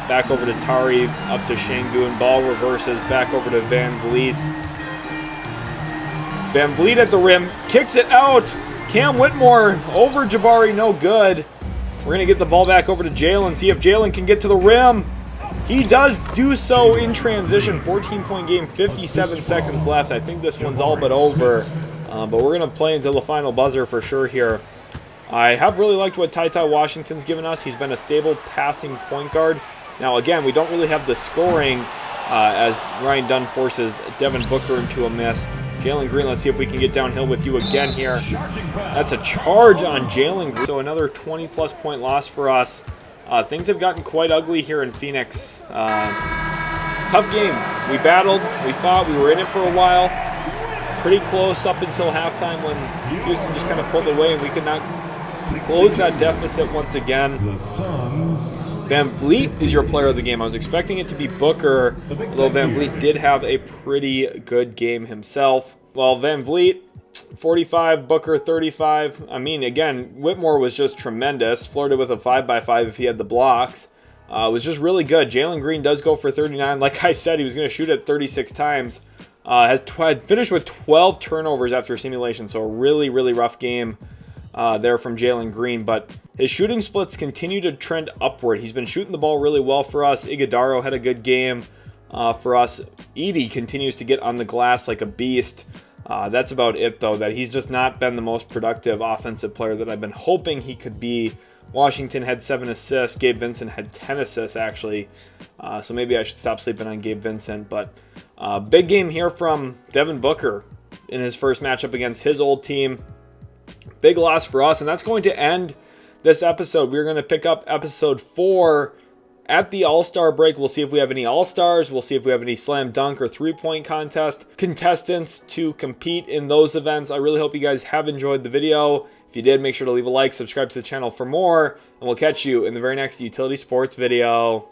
Back over to Tari. Up to Şengün. Ball reverses. Back over to VanVleet. VanVleet at the rim. Kicks it out. Cam Whitmore over Jabari. No good. We're going to get the ball back over to Jalen. See if Jalen can get to the rim. He does do so in transition. 14-point game, 57 seconds left. I think this one's all but over. But we're going to play until the final buzzer for sure here. I have really liked what Ty Washington's given us. He's been a stable passing point guard. Now, again, we don't really have the scoring as Ryan Dunn forces Devin Booker into a miss. Jalen Green, let's see if we can get downhill with you again here. That's a charge on Jalen Green. So another 20-plus point loss for us. Things have gotten quite ugly here in Phoenix. tough game. We battled, we fought, we were in it for a while. Pretty close up until halftime when Houston just kind of pulled away and we could not close that deficit once again. Van Vliet is your player of the game. I was expecting it to be Booker, although Van Vliet did have a pretty good game himself. Well, Van Vliet, 45, Booker 35. I mean, again, Whitmore was just tremendous. Flirted with a 5x5 if he had the blocks. It was just really good. Jalen Green does go for 39. Like I said, he was going to shoot it 36 times. Had finished with 12 turnovers after simulation, so a really, really rough game there from Jalen Green. But his shooting splits continue to trend upward. He's been shooting the ball really well for us. Iguodaro had a good game for us. Edey continues to get on the glass like a beast. That's about it, though, that he's just not been the most productive offensive player that I've been hoping he could be. Washington had 7 assists. Gabe Vincent had 10 assists, actually. So maybe I should stop sleeping on Gabe Vincent. But big game here from Devin Booker in his first matchup against his old team. Big loss for us, and that's going to end this episode. We're going to pick up episode 4 at the All-Star break. We'll see if we have any All-Stars. We'll see if we have any slam dunk or three-point contest contestants to compete in those events. I really hope you guys have enjoyed the video. If you did, make sure to leave a like, subscribe to the channel for more, and we'll catch you in the very next Utility Sports video.